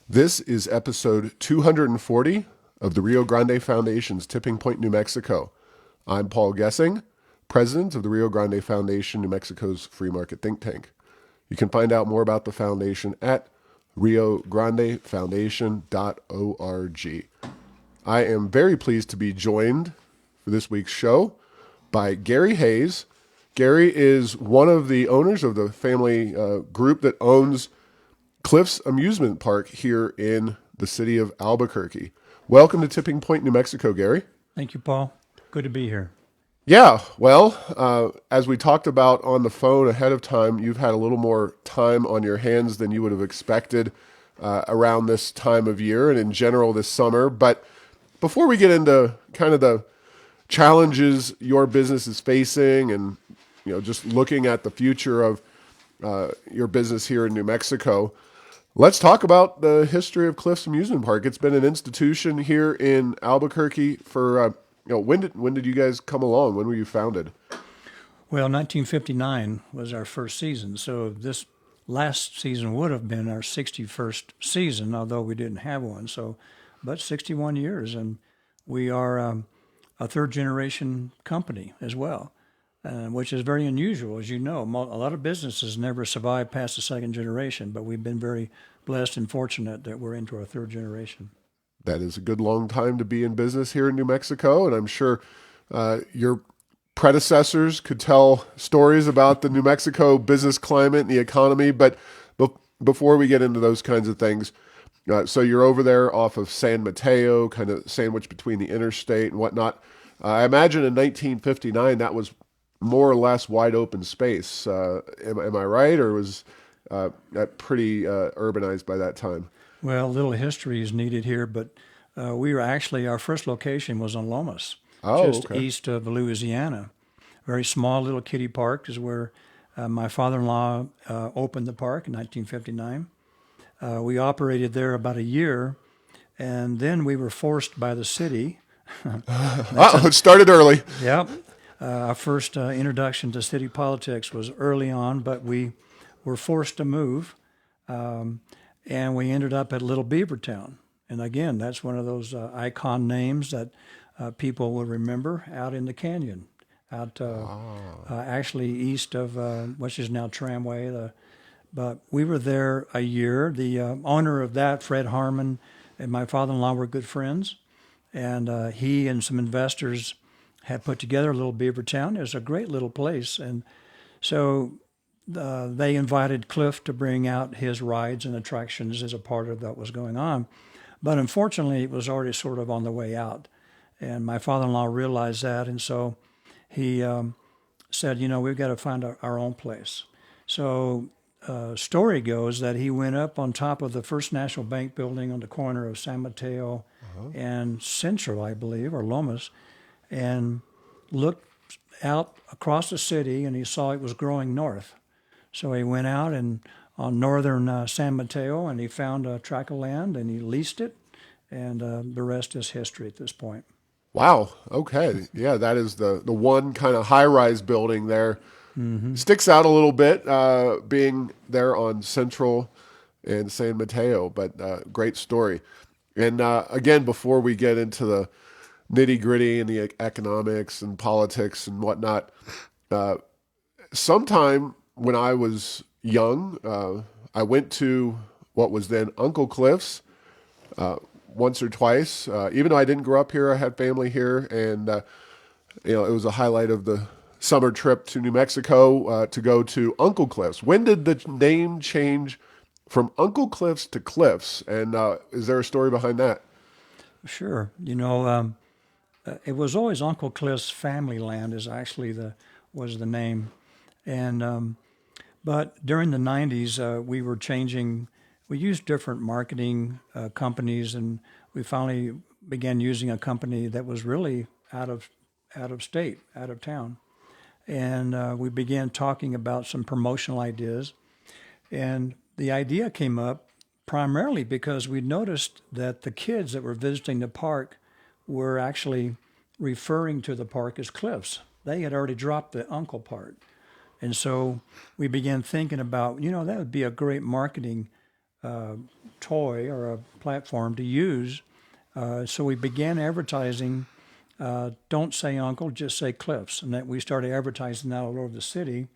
This is episode 240 of the Rio Grande Foundation's Tipping Point, New Mexico. I'm Paul Gessing, president of the Rio Grande Foundation, New Mexico's free market think tank. You can find out more about the foundation at riograndefoundation.org. I am very pleased to be joined for this week's show by Gary Hayes. Gary is one of the owners of the family group that owns Cliff's Amusement Park here in the city of Albuquerque. Welcome to Tipping Point, New Mexico, Gary. Thank you, Paul. Good to be here. Yeah, well, as we talked about on the phone ahead of time, you've had a little more time on your hands than you would have expected around this time of year and in general this summer. But before we get into kind of the challenges your business is facing and just looking at the future of your business here in New Mexico, let's talk about the history of Cliff's Amusement Park. It's been an institution here in Albuquerque for when did you guys come along? When were you founded? Well, 1959 was our first season, so this last season would have been our 61st season, although we didn't have one. So, but 61 years, and we are a third generation company as well, which is very unusual, as you know. A lot of businesses never survive past the second generation, but we've been very blessed and fortunate that we're into our third generation. That is a good long time to be in business here in New Mexico, and I'm sure your predecessors could tell stories about the New Mexico business climate and the economy. But before we get into those kinds of things, so you're over there off of San Mateo, kind of sandwiched between the interstate and whatnot. I imagine in 1959 that was more or less wide open space. Am I right, or was that pretty urbanized by that time? Well, a little history is needed here, but we were actually, our first location was on Lomas, Oh, just okay. east of Louisiana. Very small little kiddie park is where my father-in-law opened the park in 1959. We operated there about a year, and then we were forced by the city. It started early. Yep. Our first introduction to city politics was early on, but we were forced to move. And we ended up at Little Beavertown. And again, that's one of those icon names that people will remember out in the canyon, out actually east of which is now Tramway. But we were there a year. The owner of that, Fred Harmon, and my father-in-law were good friends. And he and some investors had put together Little Beavertown. It was a great little place. And so they invited Cliff to bring out his rides and attractions as a part of what was going on. But unfortunately, it was already sort of on the way out. And my father-in-law realized that. And so he said, we've got to find our own place. So story goes that he went up on top of the First National Bank building on the corner of San Mateo and Central, I believe, or Lomas, and looked out across the city, and he saw it was growing north. So he went out and on northern San Mateo, and he found a tract of land, and he leased it, and the rest is history at this point. Wow. Okay. Yeah, that is the one kind of high rise building there. Mm-hmm. Sticks out a little bit, being there on Central and San Mateo, but great story. And again, before we get into the nitty gritty and the economics and politics and whatnot, sometime when I was young, I went to what was then Uncle Cliff's once or twice. Even though I didn't grow up here, I had family here, and it was a highlight of the summer trip to New Mexico to go to Uncle Cliff's. When did the name change from Uncle Cliff's to Cliff's? And is there a story behind that? Sure. It was always Uncle Cliff's Family Land is actually was the name. And but during the 90s, we were changing. We used different marketing companies, and we finally began using a company that was really out of state, out of town. And we began talking about some promotional ideas. And the idea came up primarily because we noticed that the kids that were visiting the park were actually referring to the park as Cliffs. They had already dropped the uncle part. And so we began thinking about, that would be a great marketing toy or a platform to use. So we began advertising. Don't say Uncle, just say Cliffs, and that we started advertising that all over the city.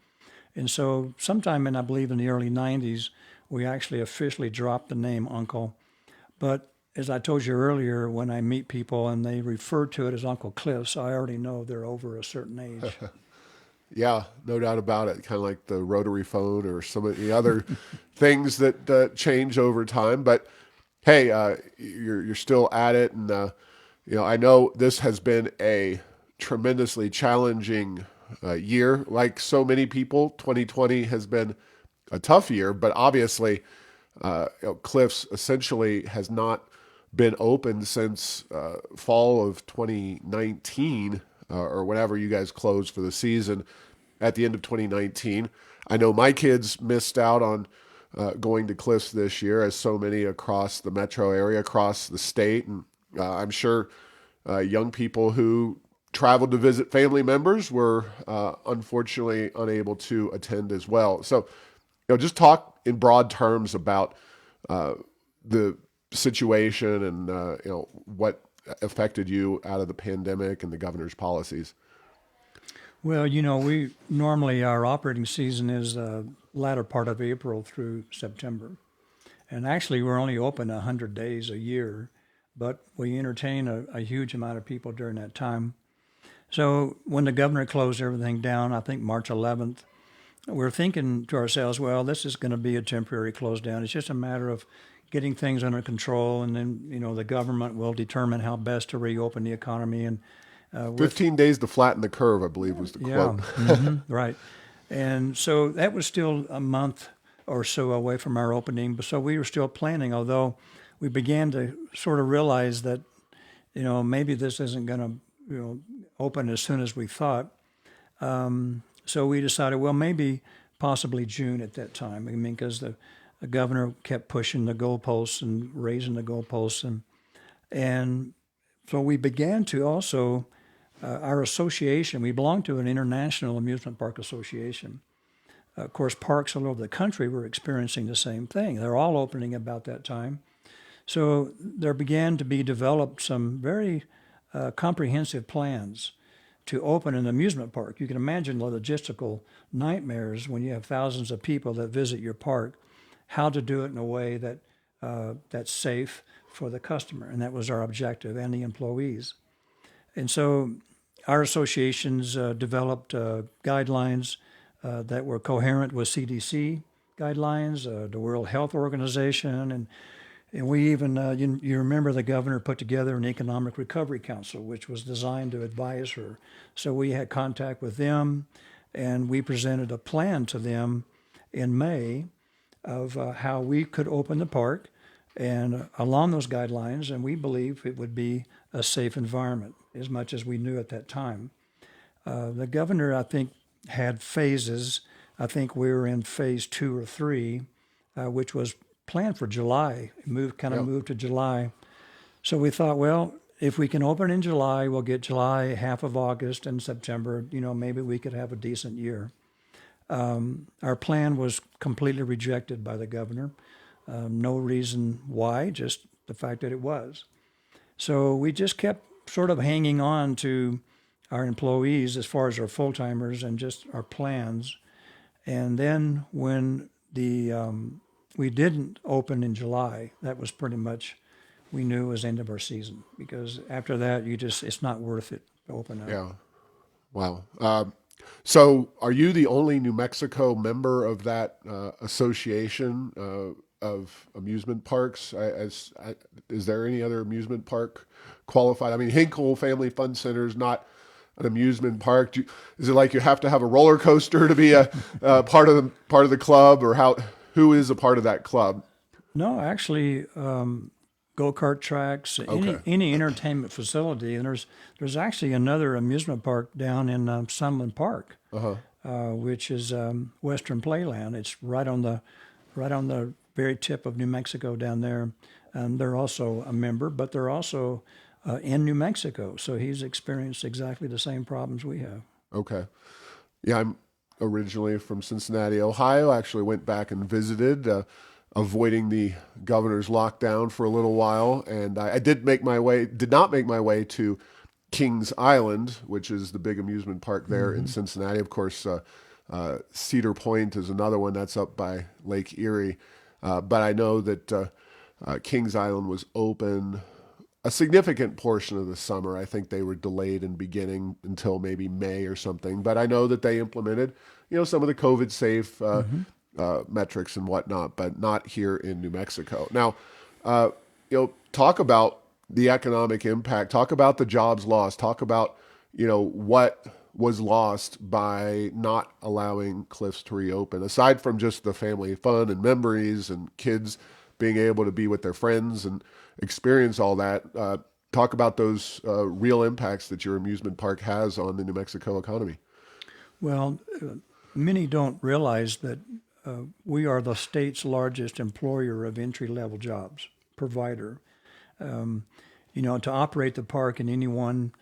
And so, sometime in I believe in the early '90s, we actually officially dropped the name Uncle. But as I told you earlier, when I meet people and they refer to it as Uncle Cliffs, I already know they're over a certain age. Yeah, no doubt about it. Kind of like the rotary phone or some of the other things that change over time. But hey, you're still at it, and I know this has been a tremendously challenging year. Like so many people, 2020 has been a tough year. But obviously, Cliffs essentially has not been open since fall of 2019 or whenever you guys closed for the season at the end of 2019. I know my kids missed out on going to Cliffs this year, as so many across the metro area, across the state, and I'm sure young people who traveled to visit family members were unfortunately unable to attend as well. So, just talk in broad terms about the situation and what affected you out of the pandemic and the governor's policies. Well, we normally our operating season is the latter part of April through September. And actually, we're only open 100 days a year, but we entertain a huge amount of people during that time. So when the governor closed everything down, I think March 11th, we're thinking to ourselves, well, this is going to be a temporary close down. It's just a matter of getting things under control, and then the government will determine how best to reopen the economy. And with 15 days to flatten the curve, I believe was the yeah, quote. right. And so that was still a month or so away from our opening, but so we were still planning. Although we began to sort of realize that maybe this isn't going to open as soon as we thought. So we decided, well, maybe possibly June at that time. I mean, because the governor kept pushing the goalposts and raising the goalposts, and so we began to also our association. We belong to an international amusement park association. Of course, parks all over the country were experiencing the same thing. They're all opening about that time. So there began to be developed some very comprehensive plans to open an amusement park. You can imagine the logistical nightmares when you have thousands of people that visit your park, how to do it in a way that that's safe for the customer. And that was our objective and the employees. And so our associations developed guidelines that were coherent with CDC guidelines, the World Health Organization, and we even, you remember the governor put together an economic recovery council, which was designed to advise her. So we had contact with them, and we presented a plan to them in May of how we could open the park and along those guidelines, and we believe it would be a safe environment as much as we knew at that time. The governor, I think, had phases. I think we were in phase 2 or 3, which was planned for July. Moved to July. So we thought, well, if we can open in July, we'll get July, half of August, and September. Maybe we could have a decent year. Our plan was completely rejected by the governor. No reason why, just the fact that it was. So we just kept sort of hanging on to our employees as far as our full-timers and just our plans. And then when we didn't open in July, that was pretty much, we knew it was the end of our season, because after that, it's not worth it to open up. Yeah. Wow. So are you the only New Mexico member of that association of amusement parks? Is there any other amusement park qualified? I mean, Hinkle Family Fun Center is not an amusement park. Is it like you have to have a roller coaster to be a part of the club, or who is a part of that club? No, actually, go-kart tracks, Okay. any entertainment facility. And there's actually another amusement park down in Sunland Park, which is Western Playland. It's right on the very tip of New Mexico down there. They're also a member, but they're also in New Mexico. So he's experienced exactly the same problems we have. Okay. Yeah, I'm originally from Cincinnati, Ohio. Actually went back and visited avoiding the governor's lockdown for a little while, and I did not make my way to Kings Island, which is the big amusement park there in Cincinnati. Of course, Cedar Point is another one that's up by Lake Erie. But I know that Kings Island was open a significant portion of the summer. I think they were delayed in beginning until maybe May or something. But I know that they implemented, some of the COVID safe metrics and whatnot, but not here in New Mexico. Now, talk about the economic impact. Talk about the jobs lost. Talk about, what was lost by not allowing Cliffs to reopen, aside from just the family fun and memories and kids being able to be with their friends and experience all that. Talk about those real impacts that your amusement park has on the New Mexico economy. Well, many don't realize that we are the state's largest employer of entry-level jobs, provider. To operate the park in any one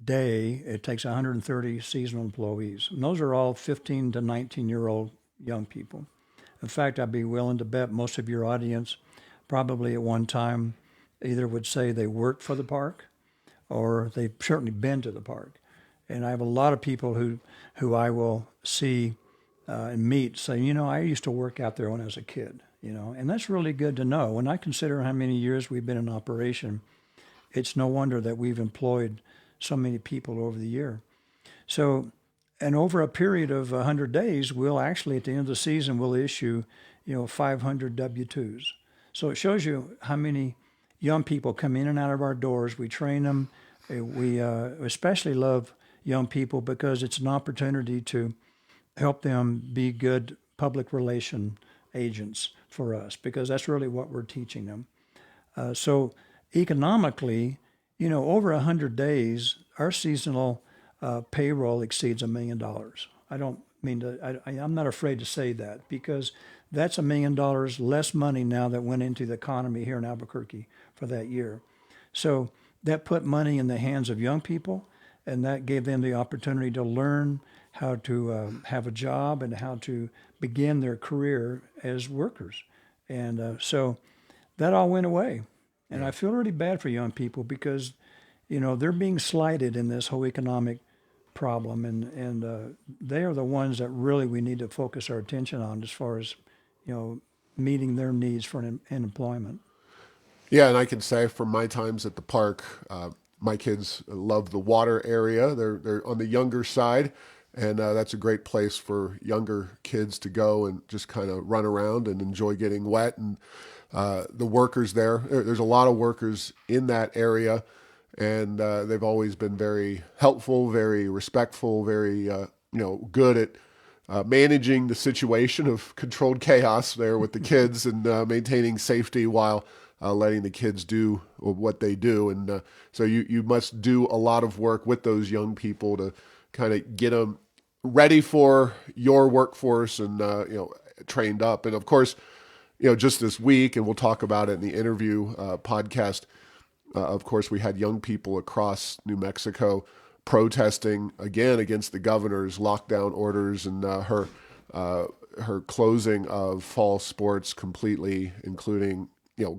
day, it takes 130 seasonal employees. And those are all 15 to 19-year-old young people. In fact, I'd be willing to bet most of your audience probably at one time either would say they worked for the park or they've certainly been to the park. And I have a lot of people who I will see and meet say, I used to work out there when I was a kid, and that's really good to know. When I consider how many years we've been in operation, it's no wonder that we've employed so many people over the year. So, and over a period of 100 days, we'll actually, at the end of the season, we'll issue, 500 W-2s. So it shows you how many young people come in and out of our doors. We train them. We especially love young people because it's an opportunity to help them be good public relation agents for us, because that's really what we're teaching them. So economically, over 100 days, our seasonal payroll exceeds $1 million. I don't mean to, I'm not afraid to say that, because that's $1 million less money now that went into the economy here in Albuquerque for that year. So that put money in the hands of young people, and that gave them the opportunity to learn how to have a job and how to begin their career as workers. And so that all went away. And I feel really bad for young people because, they're being slighted in this whole economic problem. And they are the ones that really we need to focus our attention on as far as, meeting their needs for employment. Yeah, and I can say from my times at the park, my kids love the water area. They're on the younger side, and that's a great place for younger kids to go and just kind of run around and enjoy getting wet. And the workers there's a lot of workers in that area, and they've always been very helpful, very respectful, very good at managing the situation of controlled chaos there with the kids and maintaining safety while letting the kids do what they do. And so you must do a lot of work with those young people to kind of get them ready for your workforce and trained up. And of course, just this week, and we'll talk about it in the interview podcast. Of course, we had young people across New Mexico protesting again against the governor's lockdown orders and her closing of fall sports completely, including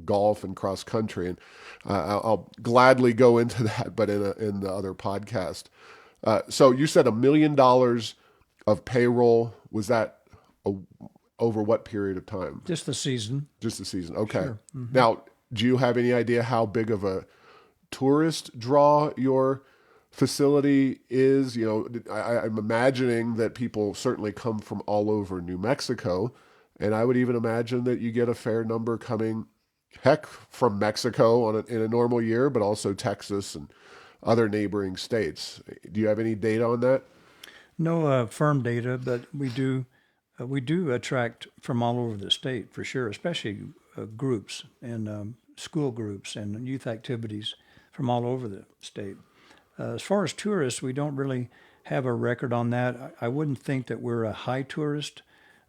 golf and cross country. And I'll gladly go into that, but in the other podcast. So you said $1 million of payroll. Was that over what period of time? Just the season. Just the season. Okay. Sure. Mm-hmm. Now, do you have any idea how big of a tourist draw your facility is? I'm imagining that people certainly come from all over New Mexico, and I would even imagine that you get a fair number coming, heck, from Mexico in a normal year, but also Texas and other neighboring states. Do you have any data on that? No firm data, but we do attract from all over the state for sure, especially groups and school groups and youth activities from all over the state. As far as tourists, we don't really have a record on that. I wouldn't think that we're a high tourist.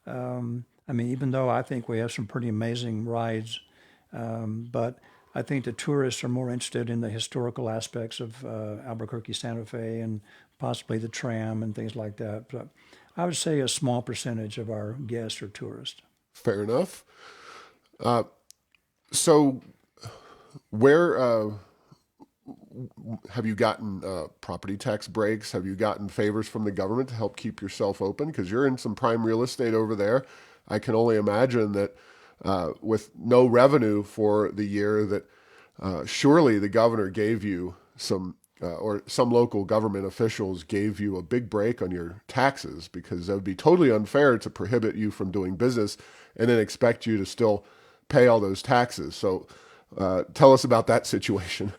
Even though I think we have some pretty amazing rides, but I think the tourists are more interested in the historical aspects of Albuquerque, Santa Fe, and possibly the tram and things like that. But I would say a small percentage of our guests are tourists. Fair enough. So, where have you gotten property tax breaks? Have you gotten favors from the government to help keep yourself open? Because you're in some prime real estate over there. I can only imagine that with no revenue for the year, that surely the governor gave you some, or some local government officials gave you a big break on your taxes, because that would be totally unfair to prohibit you from doing business and then expect you to still pay all those taxes. So tell us about that situation.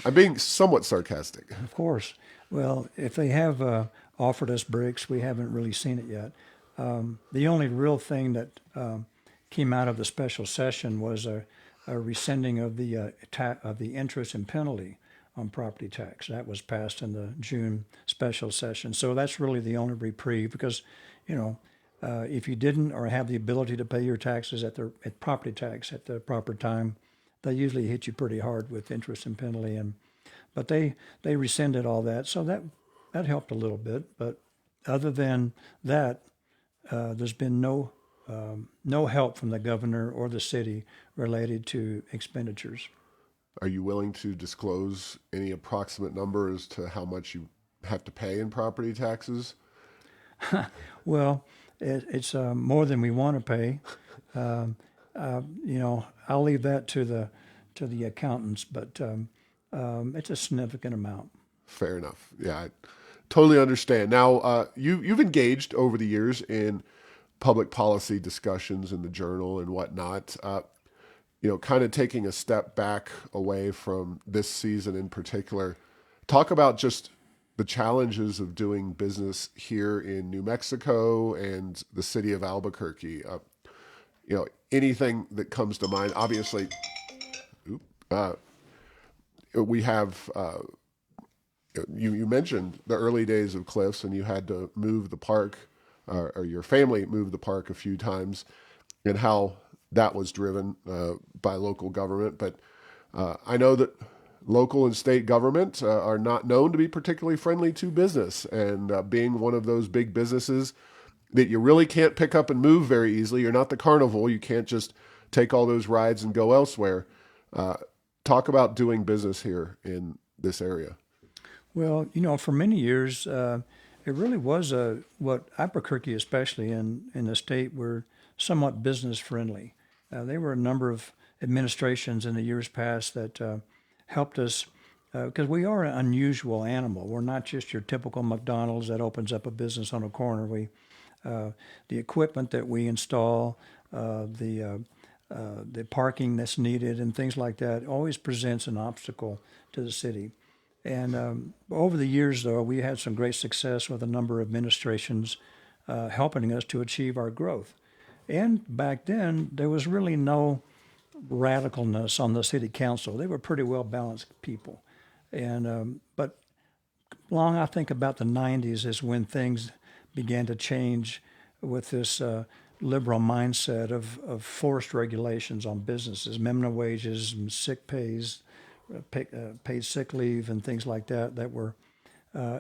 I'm being somewhat sarcastic. Of course. Well, if they have offered us breaks, we haven't really seen it yet. The only real thing that came out of the special session was a rescinding of of the interest and penalty on property tax. That was passed in the June special session. So that's really the only reprieve, because, you know, if you didn't or have the ability to pay your taxes at property tax at the proper time, they usually hit you pretty hard with interest and penalty. But they rescinded all that, so that helped a little bit. But other than that, there's been no help from the governor or the city related to expenditures. Are you willing to disclose any approximate number as to how much you have to pay in property taxes? Well, it's more than we want to pay. I'll leave that to the accountants, but it's a significant amount. Fair enough. Yeah, I totally understand. Now, you've engaged over the years in public policy discussions in the Journal and whatnot. Kind of taking a step back away from this season in particular, talk about just the challenges of doing business here in New Mexico and the city of Albuquerque. Anything that comes to mind. Obviously, we have. You mentioned the early days of Cliffs, and you had to move the park, or your family moved the park a few times, and how that was driven by local government. But I know that local and state government are not known to be particularly friendly to business, and being one of those big businesses that you really can't pick up and move very easily. You're not the carnival. You can't just take all those rides and go elsewhere. Talk about doing business here in this area. Well, for many years, it really was what Albuquerque, especially in the state, were somewhat business friendly. There were a number of administrations in the years past that helped us, because we are an unusual animal. We're not just your typical McDonald's that opens up a business on a corner. The equipment that we install, the parking that's needed, and things like that always presents an obstacle to the city. And over the years, though, we had some great success with a number of administrations helping us to achieve our growth. And back then, there was really no radicalness on the city council. They were pretty well balanced people. And but I think about the '90s is when things began to change with this liberal mindset of forced regulations on businesses, minimum wages, and sick pays, paid sick leave, and things like that.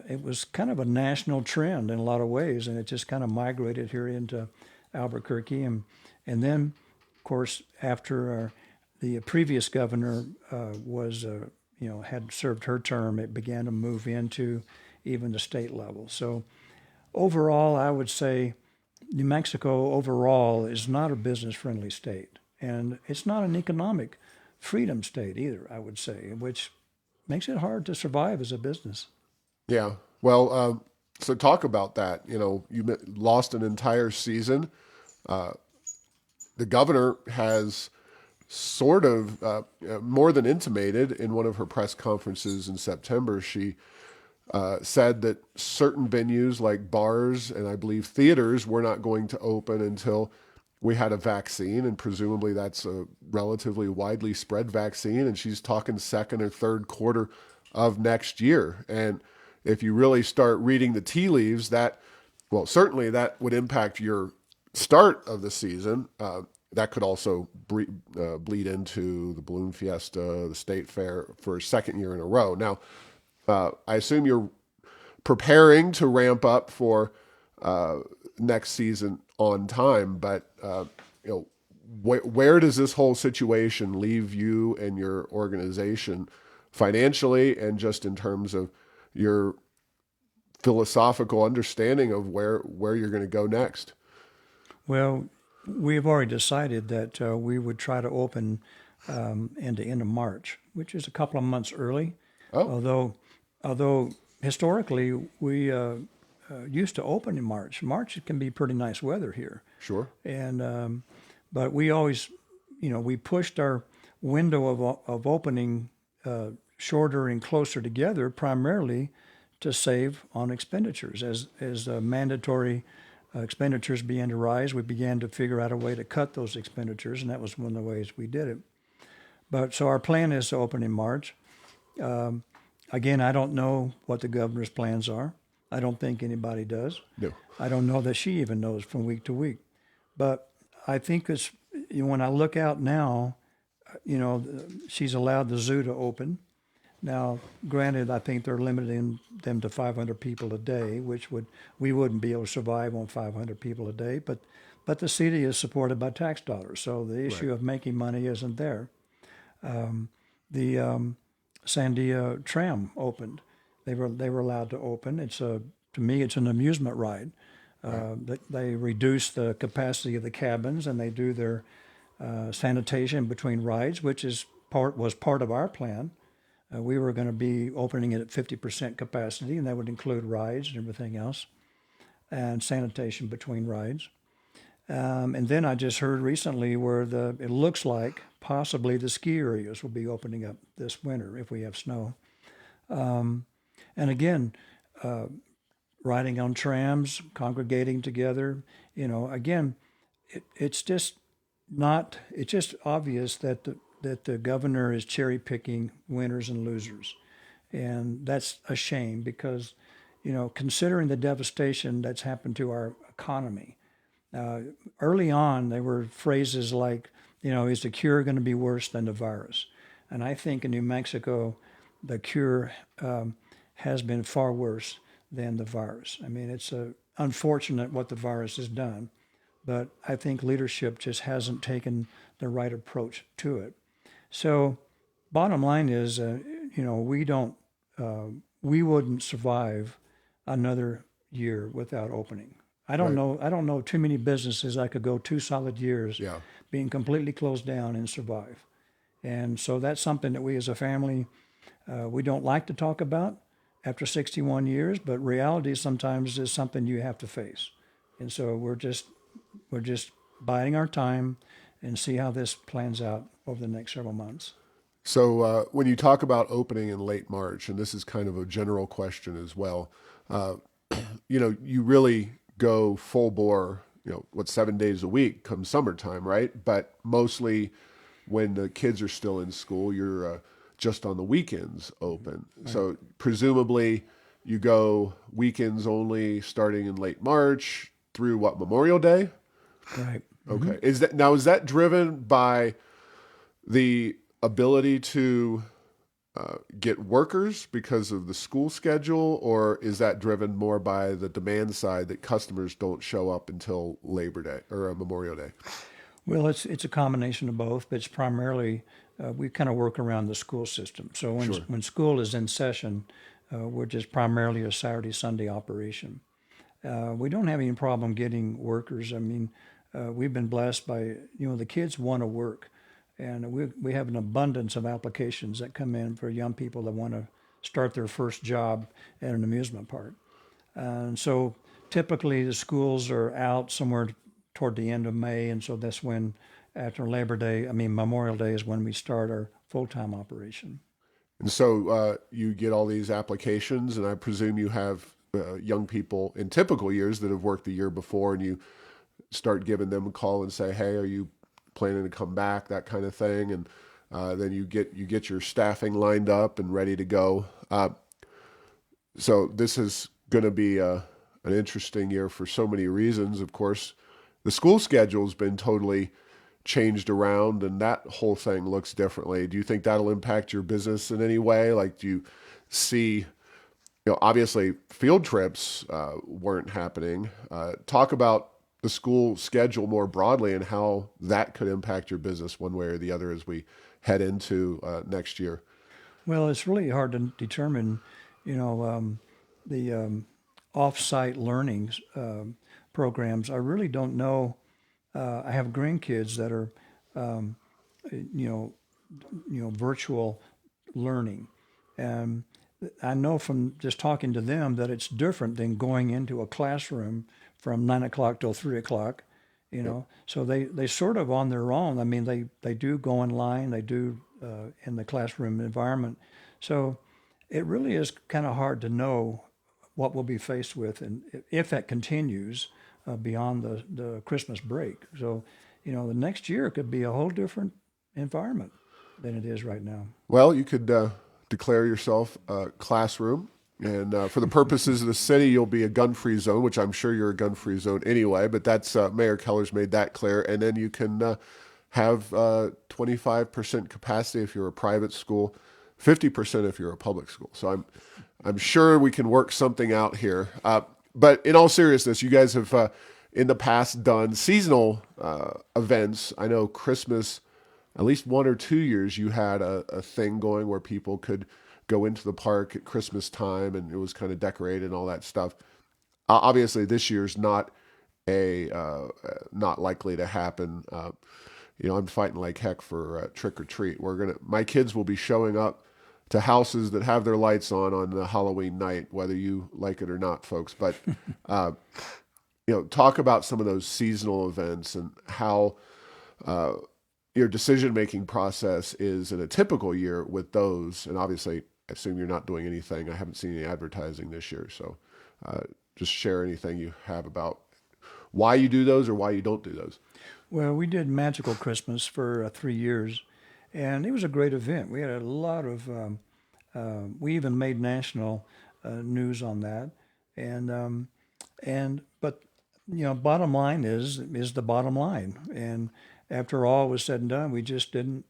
It was kind of a national trend in a lot of ways, and it just kind of migrated here into Albuquerque. And then, of course, after the previous governor had served her term, it began to move into even the state level. So overall, I would say New Mexico overall is not a business-friendly state, and it's not an economic freedom state either, I would say, which makes it hard to survive as a business. Yeah. Well, so talk about that. You lost an entire season. The governor has sort of more than intimated in one of her press conferences in September. She said that certain venues like bars and I believe theaters were not going to open until we had a vaccine, and presumably that's a relatively widely spread vaccine, and she's talking second or third quarter of next year. And if you really start reading the tea leaves, certainly that would impact your start of the season. That could also bleed into the Balloon Fiesta, the State Fair, for a second year in a row. Now, I assume you're preparing to ramp up for next season on time, but where does this whole situation leave you and your organization financially, and just in terms of your philosophical understanding of where you're going to go next? Well, we've already decided that we would try to open in the end of March, which is a couple of months early. Oh, Although, although historically we used to open in March. March can be pretty nice weather here, sure. and but we always, we pushed our window of opening shorter and closer together, primarily to save on expenditures. As mandatory expenditures began to rise, we began to figure out a way to cut those expenditures, and that was one of the ways we did it. But so our plan is to open in March. Again, I don't know what the governor's plans are. I don't think anybody does. No. I don't know that she even knows from week to week. But I think it's, when I look out now, she's allowed the zoo to open. Now, granted, I think they're limiting them to 500 people a day, which we wouldn't be able to survive on 500 people a day. But the city is supported by tax dollars, so the issue Right. of making money isn't there. The Sandia tram opened. They were allowed to open. To me, it's an amusement ride. They reduce the capacity of the cabins, and they do their sanitation between rides, which was part of our plan. We were going to be opening it at 50% capacity, and that would include rides and everything else, and sanitation between rides. And then I just heard recently where it looks like possibly the ski areas will be opening up this winter if we have snow. And again, riding on trams, congregating together, again, it's just not. It's just obvious that the governor is cherry picking winners and losers, and that's a shame because, considering the devastation that's happened to our economy. Early on, there were phrases like, is the cure going to be worse than the virus? And I think in New Mexico, the cure has been far worse than the virus. I mean, it's unfortunate what the virus has done, but I think leadership just hasn't taken the right approach to it. So, bottom line is, we wouldn't survive another year without opening. I don't Right. know. I don't know too many businesses I could go 2 solid years Yeah. being completely closed down and survive. And so that's something that we as a family we don't like to talk about after 61 years, but reality sometimes is something you have to face. And so we're just biding our time and see how this plans out over the next several months. So when you talk about opening in late March, and this is kind of a general question as well, uh, you really go full bore, 7 days a week come summertime, right? But mostly when the kids are still in school, you're just on the weekends open. Right. So presumably you go weekends only starting in late March through what, Memorial Day? Right. Okay. Is that driven by the ability to get workers because of the school schedule, or is that driven more by the demand side that customers don't show up until Labor Day or Memorial Day? Well, it's a combination of both, but it's primarily we kind of work around the school system. So Sure. when school is in session, we're just primarily a Saturday Sunday operation. We don't have any problem getting workers. I mean, we've been blessed by the kids want to work, and we have an abundance of applications that come in for young people that want to start their first job at an amusement park. And so typically the schools are out somewhere toward the end of May, and so that's when, after Memorial Day is when we start our full-time operation. And so you get all these applications, and I presume you have young people in typical years that have worked the year before, and you start giving them a call and say, "Hey, are you planning to come back?" That kind of thing, and then you get your staffing lined up and ready to go. So this is going to be an interesting year for so many reasons. Of course, the school schedule's been totally changed around, and that whole thing looks differently. Do you think that'll impact your business in any way? Like, do you see, obviously field trips weren't happening. Talk about the school schedule more broadly and how that could impact your business one way or the other as we head into next year. Well, it's really hard to determine, the off-site learning programs. I really don't know. I have grandkids that are, you know, virtual learning, and I know from just talking to them that it's different than going into a classroom from 9 o'clock till 3 o'clock. Yep. So they sort of on their own. I mean, they do go online, they do in the classroom environment. So it really is kind of hard to know what we'll be faced with, and if that continues beyond the Christmas break. So, the next year could be a whole different environment than it is right now. Well, you could declare yourself a classroom. And for the purposes of the city, you'll be a gun-free zone, which I'm sure you're a gun-free zone anyway. But that's Mayor Keller's made that clear. And then you can have 25% capacity if you're a private school, 50% if you're a public school. So I'm sure we can work something out here. But in all seriousness, you guys have in the past done seasonal events. I know Christmas, at least 1 or 2 years, you had a thing going where people could go into the park at Christmas time and it was kind of decorated and all that stuff. Obviously, this year's not likely to happen. I'm fighting like heck for trick or treat. My kids will be showing up to houses that have their lights on the Halloween night, whether you like it or not, folks. But uh, talk about some of those seasonal events and how your decision making process is in a typical year with those. And obviously, I assume you're not doing anything. I haven't seen any advertising this year, so just share anything you have about why you do those or why you don't do those. Well, we did Magical Christmas for 3 years, and it was a great event. We had a lot of, we even made national news on that, and but bottom line is the bottom line, and after all was said and done, we just didn't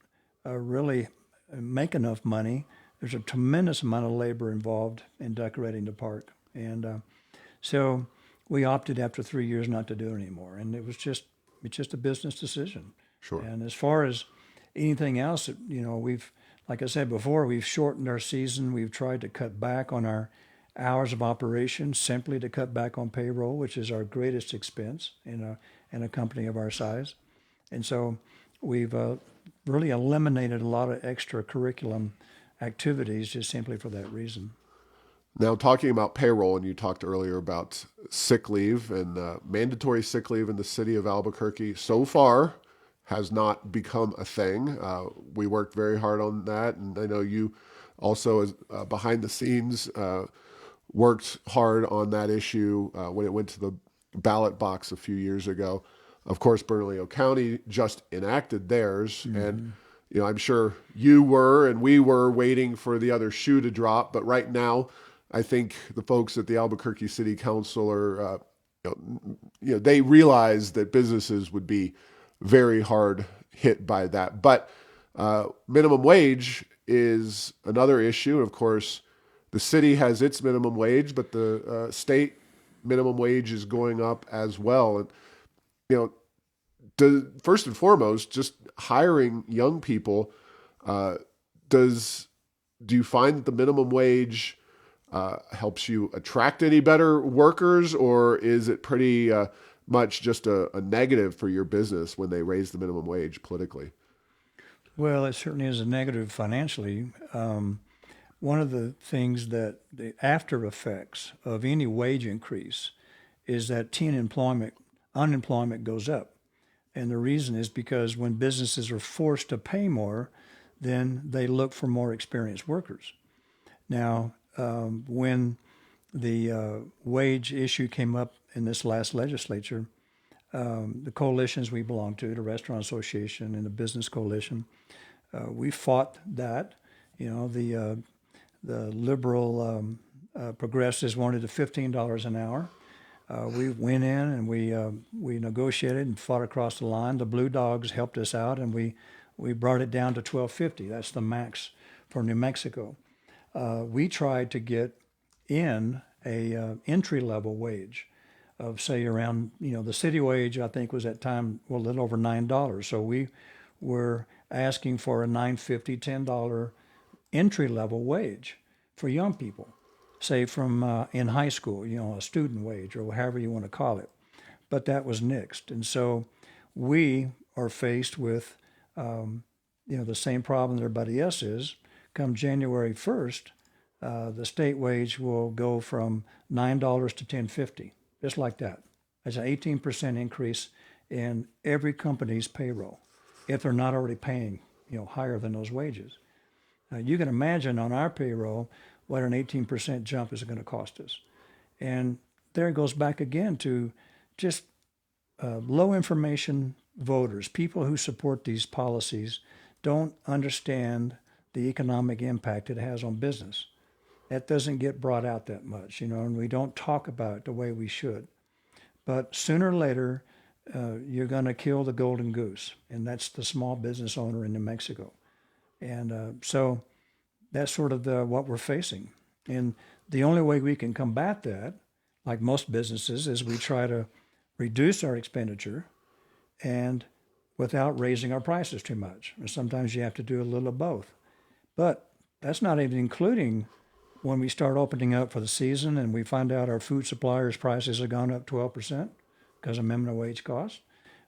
really make enough money. There's a tremendous amount of labor involved in decorating the park, and so we opted after 3 years not to do it anymore, and it's just a business decision. Sure. And as far as anything else, we've, like I said before, we've shortened our season. We've tried to cut back on our hours of operation simply to cut back on payroll, which is our greatest expense in a company of our size. And so we've really eliminated a lot of extra curriculum activities just simply for that reason. Now, talking about payroll, and you talked earlier about sick leave and mandatory sick leave in the city of Albuquerque, so far has not become a thing. We worked very hard on that, and I know you also, as behind the scenes, worked hard on that issue when it went to the ballot box a few years ago. Of course, Bernalillo County just enacted theirs, and I'm sure you were and we were waiting for the other shoe to drop. But right now, I think the folks at the Albuquerque City Council are, they realize that businesses would be very hard hit by that. But minimum wage is another issue. Of course, the city has its minimum wage, but the state minimum wage is going up as well. And first and foremost, just hiring young people. Do you find that the minimum wage helps you attract any better workers, or is it pretty much just a negative for your business when they raise the minimum wage politically? Well, it certainly is a negative financially. One of the things that the after effects of any wage increase is that unemployment goes up. And the reason is because when businesses are forced to pay more, then they look for more experienced workers. Now, when the wage issue came up in this last legislature, the coalitions we belong to, the Restaurant Association and the Business Coalition, we fought that. The liberal progressives wanted the $15 an hour. We went in and we negotiated and fought across the line. The Blue Dogs helped us out, and we brought it down to $12.50. That's the max for New Mexico. We tried to get in a entry level wage. of say around, the city wage, I think was at time, well, a little over $9. So we were asking for a $9.50, $10 entry level wage for young people, say from in high school, a student wage or however you want to call it. But that was nixed. And so we are faced with, the same problem that everybody else is. Come January 1st, the state wage will go from $9 to $10.50, just like that. That's an 18% increase in every company's payroll, if they're not already paying, higher than those wages. You can imagine on our payroll what an 18% jump is going to cost us. And there it goes back again to just low information voters, people who support these policies, don't understand the economic impact it has on business. That doesn't get brought out that much, and we don't talk about it the way we should. But sooner or later, you're going to kill the golden goose, and that's the small business owner in New Mexico. And so that's sort of what we're facing. And the only way we can combat that, like most businesses, is we try to reduce our expenditure and without raising our prices too much. And sometimes you have to do a little of both. But that's not even including when we start opening up for the season and we find out our food suppliers' prices have gone up 12% because of minimum wage costs,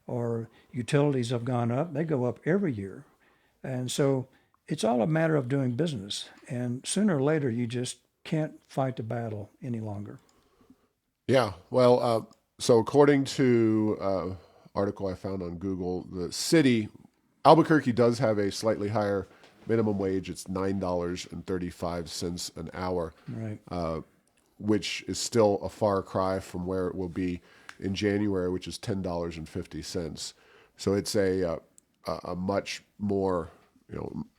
or utilities have gone up. They go up every year. And so it's all a matter of doing business. And sooner or later, you just can't fight the battle any longer. Yeah. Well, so according to article I found on Google, the city, Albuquerque does have a slightly higher minimum wage. It's $9.35 an hour, Right. which is still a far cry from where it will be in January, which is $10.50. So it's a much more,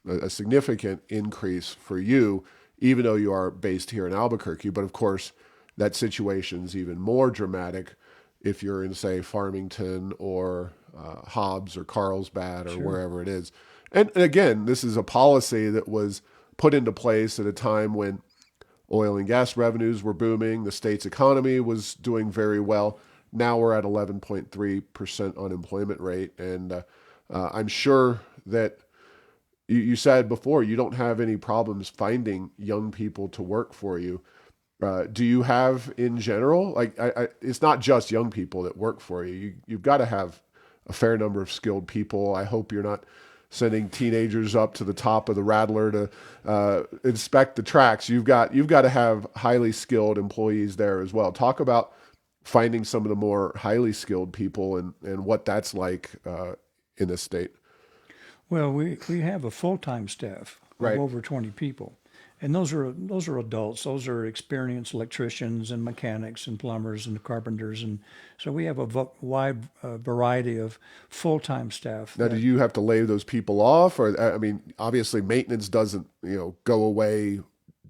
a significant increase for you, even though you are based here in Albuquerque. But of course, that situation's even more dramatic if you're in, say, Farmington or Hobbs or Carlsbad or Sure. wherever it is. And again, this is a policy that was put into place at a time when oil and gas revenues were booming. The state's economy was doing very well. Now we're at 11.3% unemployment rate. And I'm sure that you said before, you don't have any problems finding young people to work for you. Do you have in general, like it's not just young people that work for you. You've got to have a fair number of skilled people. I hope you're not sending teenagers up to the top of the Rattler to inspect the tracks. You've got to have highly skilled employees there as well. Talk about finding some of the more highly skilled people and what that's like in this state. Well, we have a full-time staff of Right. over 20 people. And those are adults. Those are experienced electricians and mechanics and plumbers and carpenters. And so we have a wide variety of full-time staff. Now, do you have to lay those people off? Or, I mean, obviously maintenance doesn't, go away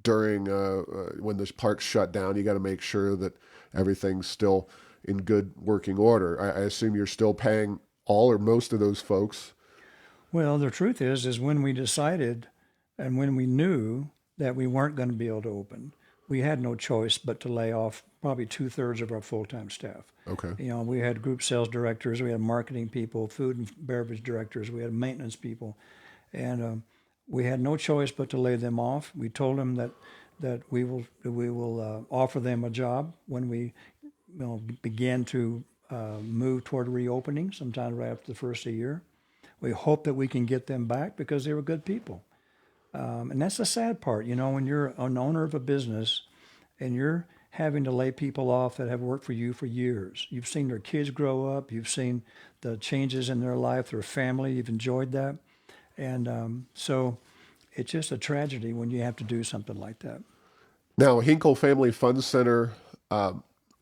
during when the park's shut down. You got to make sure that everything's still in good working order. I assume you're still paying all or most of those folks. Well, the truth is when we decided and when we knew that we weren't going to be able to open, we had no choice but to lay off probably 2/3 of our full-time staff. Okay. We had group sales directors, we had marketing people, food and beverage directors, we had maintenance people, and we had no choice but to lay them off. We told them that we will offer them a job when we begin to move toward reopening, sometime right after the first of the year. We hope that we can get them back because they were good people. And that's the sad part, when you're an owner of a business and you're having to lay people off that have worked for you for years. You've seen their kids grow up. You've seen the changes in their life, their family. You've enjoyed that. And so it's just a tragedy when you have to do something like that. Now, Hinkle Family Fund Center,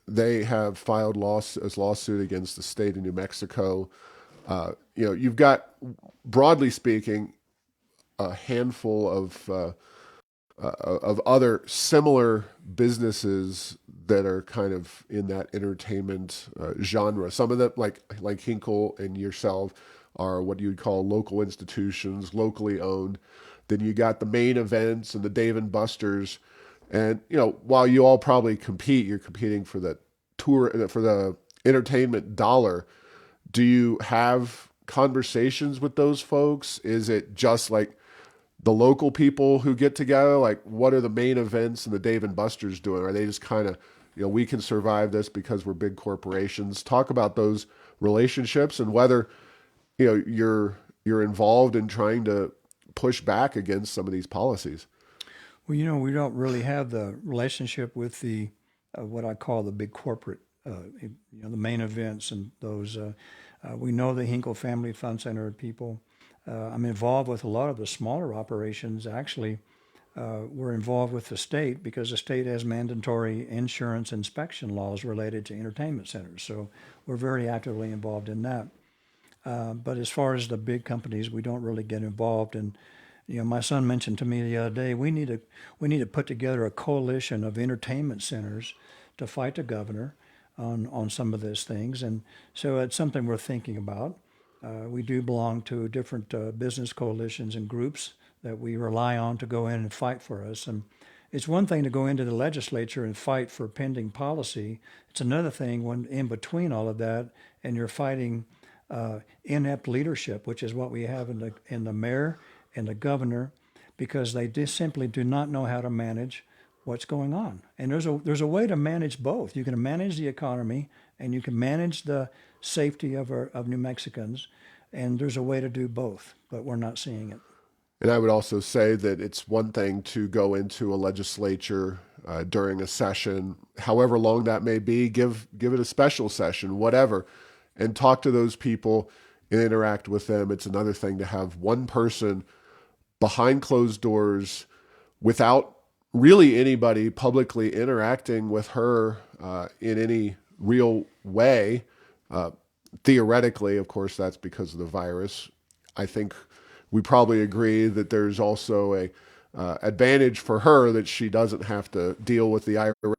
they have filed a lawsuit against the state of New Mexico. You've got, broadly speaking, a handful of other similar businesses that are kind of in that entertainment genre. Some of them, like Hinkle and yourself, are what you would call local institutions, locally owned. Then you got the Main Events and the Dave and Buster's. And, while you all probably compete, you're competing for the for the entertainment dollar, do you have conversations with those folks? Is it just like the local people who get together? Like, what are the main events and the Dave and Buster's doing? Are they just kind of, we can survive this because we're big corporations? Talk about those relationships and whether, you're involved in trying to push back against some of these policies. Well, we don't really have the relationship with the what I call the big corporate, the main events and those. We know the Hinkle Family Fun Center people. I'm involved with a lot of the smaller operations. Actually, we're involved with the state because the state has mandatory insurance inspection laws related to entertainment centers. So we're very actively involved in that. But as far as the big companies, we don't really get involved. And my son mentioned to me the other day, we need to put together a coalition of entertainment centers to fight the governor on some of these things. And so it's something we're thinking about. We do belong to different business coalitions and groups that we rely on to go in and fight for us. And it's one thing to go into the legislature and fight for pending policy. It's another thing when in between all of that and you're fighting inept leadership, which is what we have in the mayor and the governor, because they just simply do not know how to manage what's going on. And there's a way to manage both. You can manage the economy and you can manage the safety of New Mexicans, and there's a way to do both, but we're not seeing it. And I would also say that it's one thing to go into a legislature during a session, however long that may be, give it a special session, whatever, and talk to those people and interact with them. It's another thing to have one person behind closed doors without really anybody publicly interacting with her in any real way. Theoretically, of course, that's because of the virus. I think we probably agree that there's also a advantage for her that she doesn't have to deal with the IRS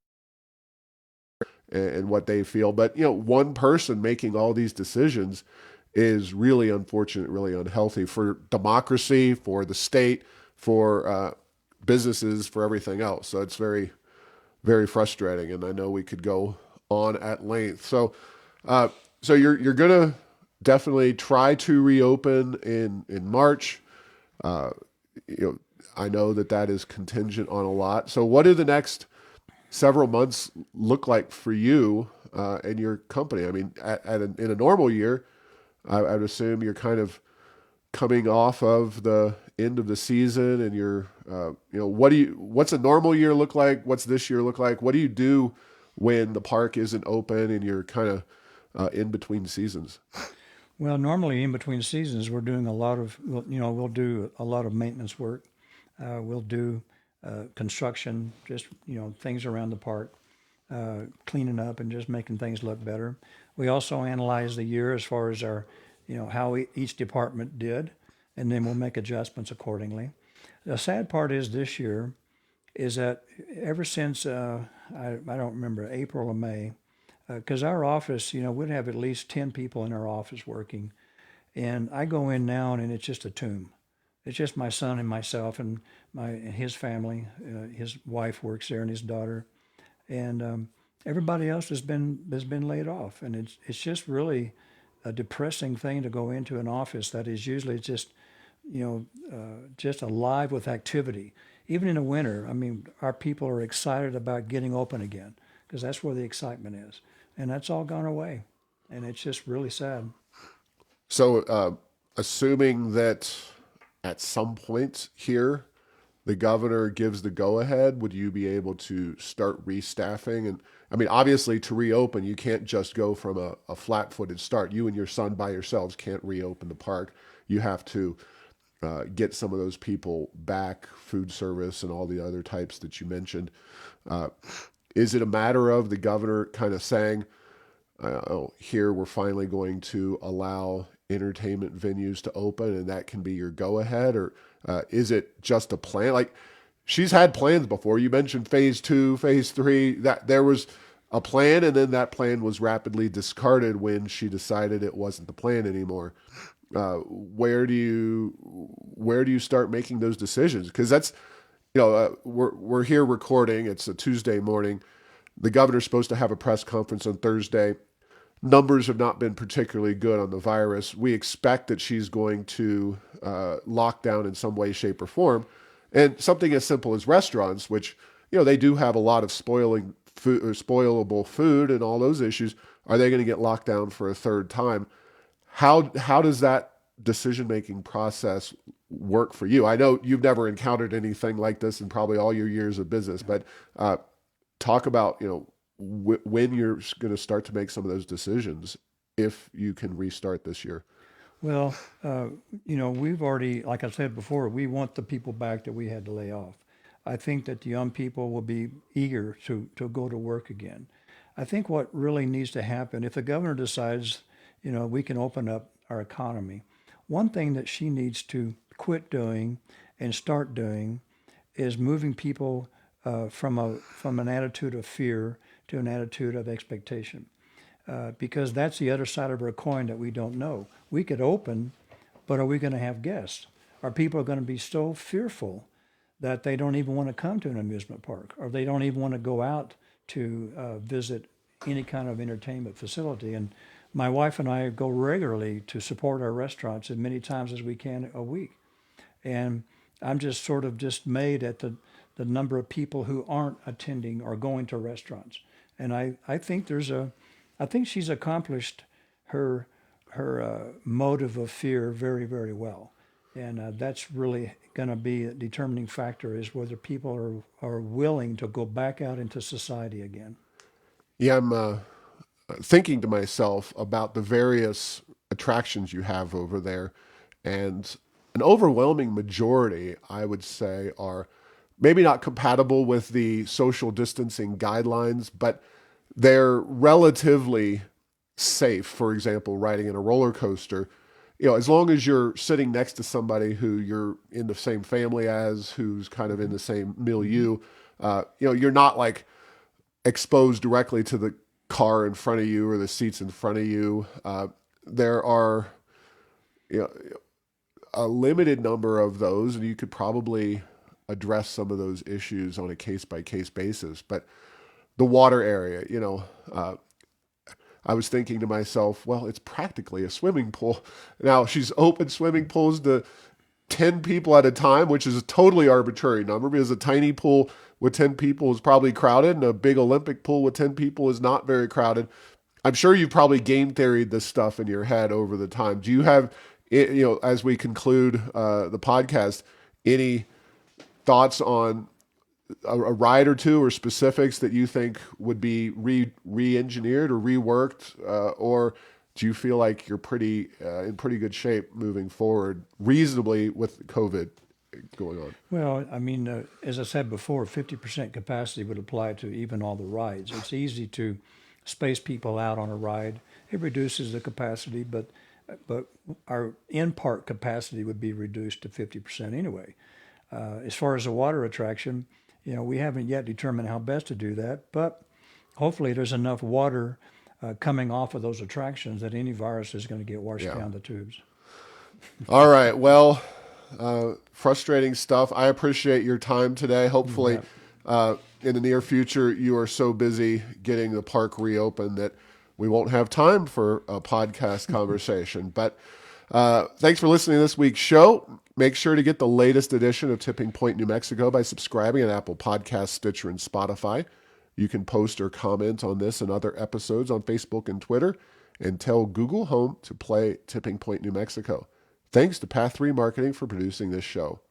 and what they feel. But one person making all these decisions is really unfortunate, really unhealthy for democracy, for the state, for businesses, for everything else. So it's very, very frustrating. And I know we could go on at length. So you're gonna definitely try to reopen in March. Uh, I know that is contingent on a lot. So what do the next several months look like for you and your company? I mean, in a normal year, I would assume you're kind of coming off of the end of the season, and what's a normal year look like? What's this year look like? What do you do when the park isn't open and you're kind of in between seasons? Well, normally in between seasons, we're doing we'll do a lot of maintenance work. We'll do construction, just, things around the park, cleaning up and just making things look better. We also analyze the year as far as how each department did, and then we'll make adjustments accordingly. The sad part is this year is that ever since, I don't remember, April or May, because our office, we'd have at least 10 people in our office working. And I go in now and it's just a tomb. It's just my son and myself and his family. His wife works there and his daughter. And everybody else has been laid off. And it's just really a depressing thing to go into an office that is usually just alive with activity. Even in the winter, I mean, our people are excited about getting open again because that's where the excitement is. And that's all gone away. And it's just really sad. So, assuming that at some point here, the governor gives the go ahead, would you be able to start restaffing? And I mean, obviously, to reopen, you can't just go from a flat footed start. You and your son by yourselves can't reopen the park. You have to get some of those people back, food service and all the other types that you mentioned. Is it a matter of the governor kind of saying, oh, here we're finally going to allow entertainment venues to open and that can be your go ahead? Or is it just a plan? Like, she's had plans before. You mentioned phase 2, phase 3, that there was a plan and then that plan was rapidly discarded when she decided it wasn't the plan anymore. Where do you start making those decisions? Because that's, we're here recording. It's a Tuesday morning. The governor's supposed to have a press conference on Thursday. Numbers have not been particularly good on the virus. We expect that she's going to lock down in some way, shape, or form. And something as simple as restaurants, which, they do have a lot of spoiling food or spoilable food and all those issues. Are they going to get locked down for a third time? How does that decision-making process work for you? I know you've never encountered anything like this in probably all your years of business, but talk about, when you're going to start to make some of those decisions if you can restart this year. Well, we've already, like I said before, we want the people back that we had to lay off. I think that the young people will be eager to go to work again. I think what really needs to happen, if the governor decides, we can open up our economy, one thing that she needs to quit doing and start doing is moving people from an attitude of fear to an attitude of expectation. Because that's the other side of our coin that we don't know. We could open, but are we going to have guests? Are people going to be so fearful that they don't even want to come to an amusement park, or they don't even want to go out to visit any kind of entertainment facility? And my wife and I go regularly to support our restaurants as many times as we can a week. And I'm just sort of dismayed at the number of people who aren't attending or going to restaurants. And I think I think she's accomplished her motive of fear very, very well. And that's really going to be a determining factor, is whether people are willing to go back out into society again. Yeah, I'm thinking to myself about the various attractions you have over there, and an overwhelming majority, I would say, are maybe not compatible with the social distancing guidelines, but they're relatively safe. For example, riding in a roller coaster, as long as you're sitting next to somebody who you're in the same family as, who's kind of in the same milieu, you're not like exposed directly to the car in front of you or the seats in front of you. There are, you know, a limited number of those, and you could probably address some of those issues on a case by case basis. But the water area, I was thinking to myself, well, it's practically a swimming pool. Now, she's opened swimming pools to 10 people at a time, which is a totally arbitrary number, because a tiny pool with 10 people is probably crowded, and a big Olympic pool with 10 people is not very crowded. I'm sure you've probably game theoried this stuff in your head over the time. Do you have, as we conclude the podcast, any thoughts on a ride or two or specifics that you think would be re-engineered or reworked, or do you feel like you're in pretty good shape moving forward reasonably with COVID going on? Well, I mean, as I said before, 50% capacity would apply to even all the rides. It's easy to space people out on a ride. It reduces the capacity, but our in-park capacity would be reduced to 50% anyway. As far as the water attraction, we haven't yet determined how best to do that, but hopefully there's enough water coming off of those attractions that any virus is going to get washed down the tubes. All right. Well, frustrating stuff. I appreciate your time today. Hopefully, in the near future, you are so busy getting the park reopened that we won't have time for a podcast conversation. But thanks for listening to this week's show. Make sure to get the latest edition of Tipping Point New Mexico by subscribing on Apple Podcasts, Stitcher, and Spotify. You can post or comment on this and other episodes on Facebook and Twitter, and tell Google Home to play Tipping Point New Mexico. Thanks to Path 3 Marketing for producing this show.